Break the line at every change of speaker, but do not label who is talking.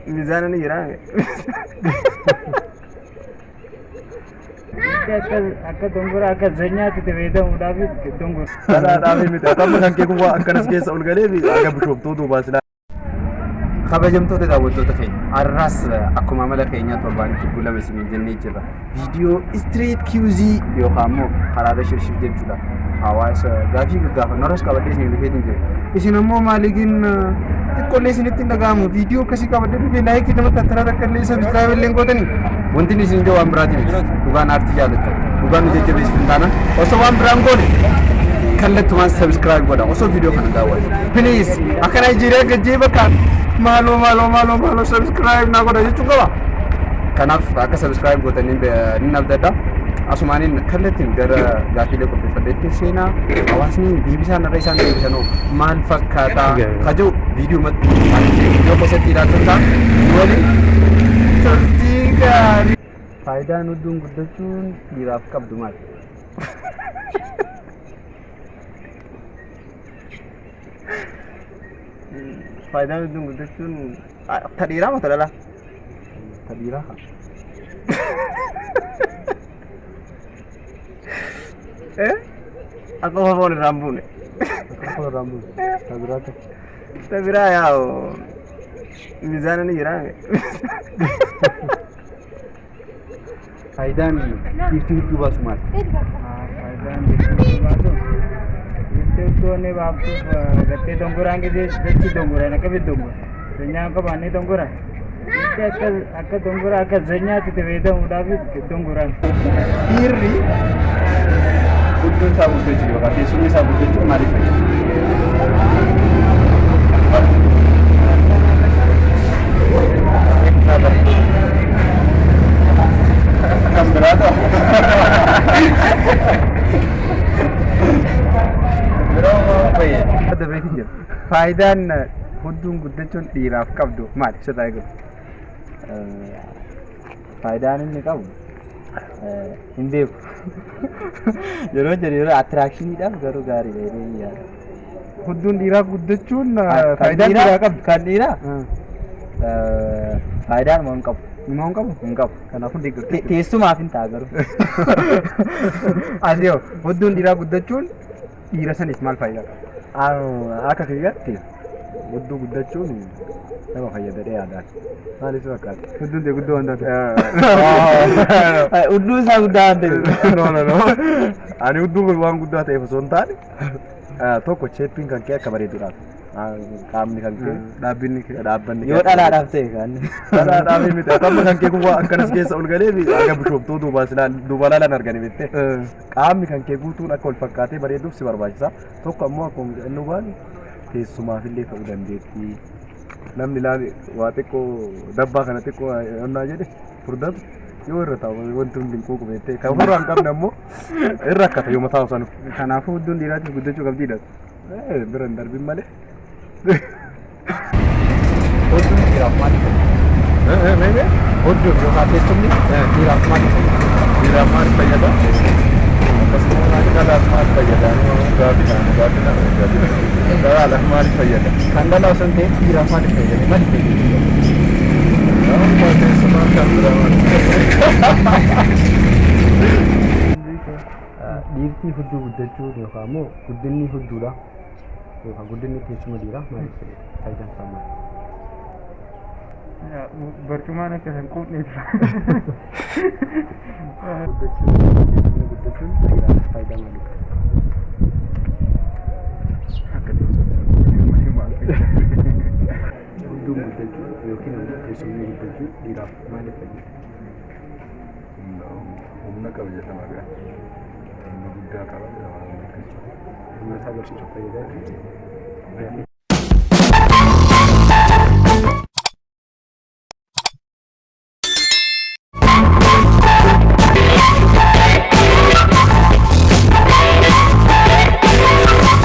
Mizaana ni jira.
Akka dongora akka zanyaatti fayyadamuudhaaf dongora.
Kanaadhaaf miti akkama kan kee kun waa akkanas keessa ol galee aga bishooftuu baasila. Kabajamtoota daawwattoota keenya har'aas akkuma amala keenyaa torbaanitti bulame isin jennee jirra. Viidiyoo Street QZ yookaan immoo haraara shirshir jechuudha. Hawaasa gaafii gaggaafannoo irras qabadhee isin dhufee jira. Isin ammoo maaliifin xiqqoollee isinitti hin dhaga'amu viidiyoo akkasii qabadhee dhufee laayikii namatti attara akka illee sabiskiraayib illee gootanii. Wanti isin ijoo waan biraatiin dhugaan aartii jaallattan dhugaan nu jajjabeessu hin taanaan osoo waan biraan goone kallattumaan sabiskiraayib godha osoo viidiyoo kana daawwatu. Please akka Naayijeeriyaa gajjee bakkaan malo subscribe na godha jechuun qaba. Kanaaf akka subscribe gootanii ni abdadha. Asumaanin kallattiin gara gaafiilee qopheeffadheetti seenaa hawaasni deebisaan irra isaan deebisanoo maal fakkaata kajoo viidiyoo matti viidiyoo keessatti ilaaltotaan waliin turtii gaarii. Faayidaan hedduun guddachuun dhiiraaf qabdu maali? Faayidaan hedduun guddachuun tadhiiraa moo tadhalaa? Tadhiiraa haa. Akka foon irraan buune. Akka foon irraan buune. Tabiraatu. Tabiraa yaa'u mizaana ni jira. Faayidaan dhiirtii hedduu baasu maali?
Faayidaan dhiirtii baasu Tone baabtu gatte dongoraan gede gatte dongoraan akka bid dongora zanya akka baanee dongora akka dongora akka zanyaatti fayyadamuudhaaf dongoraan
dhiirri hunduu isaa guddachuu yookaan teessumni isaa guddachuu maaliif kan biraadha. Faayidaan hedduun guddachuun dhiiraaf qabdu maali? Sirraa eegalu.
Faayidaan inni qabu hin beeku. Yeroo jedhu attiraakshiiniidhaaf garuu gaariidha jedhee yaada.
Hedduun dhiiraaf guddachuun faayidaan dhiiraa qabdu.
Kan dhiiraa faayidaan moo hin qabu?
Moo hin qabu?
Hin qabu.
Kanaafuu deeggartu.
Teessumaaf hin ta'a garuu.
Asii hedduun dhiiraa guddachuun dhiira sanis maal faayidaa qaba? Akka kiyyaatti hedduu guddachuun nama fayyadadhee yaadaan. Maaliif fakkaata? Hedduun ta'e guddoo waan taate.
Hedduu isaa guddaa waan ta'eef.
No. Ani hedduu waan guddaa ta'eef osoo hin taane tokko cheeppiin kan kee akka bareeduudhaaf. Qaamni kan kee dhaabbanni
yoo dhalaadhaaf ta'e kan
dhalaadhaaf miti akkama kan kee kun waa akkanas keessa ol galee fi aga bishooftuu duuba laalan argani bitte qaamni kan kee guutuun akka ol fakkaatee bareeduuf si barbaachisa. Tokko ammoo akkuma jedhannu waan teessumaaf illee ta'uu dandeetti. Namni ilaali waa xiqqoo dabbaa kana xiqqoo onnaa jedhe furdatu yoo irra taa'u wanti hundi hin quuqu beektee kan ofirraa hin qabne ammoo irra akkata yoo mataa osoo kanaafuu hedduun dhiiraatiif guddachuu qabdiidha. Bira hin darbin malee.
Hodduun dhiiraaf maaliif fayyada? Hodduun yookaan teessumni dhiiraaf maaliif fayyada?
Dhiiraaf maaliif fayyada? Akkasumas dhalaaf maaliif fayyada? Dhalaaf maaliif fayyada?
Kan dhalaa osoo hin ta'in dhiiraaf maaliif fayyada? Maaliif fayyada?
Teessumaa kan biraa maaliif
dhiirtii hedduu guddachuu yookaan immoo guddinni hedduudha yookaan guddinni teessuma dhiiraa maaliif faayidaan isaa maali?
barcumaan akka hin quuqneef.
Guddachuun dhiiraaf faayidaa maalii qaba?
akka teessuma
Hedduun guddachuu yookiin teessumni guddachuu dhiiraaf maaliif fayyada?
humna qaba jedhama gaa. Humna guddaa qaba.
Humna isaa agarsiisuuf fayyada.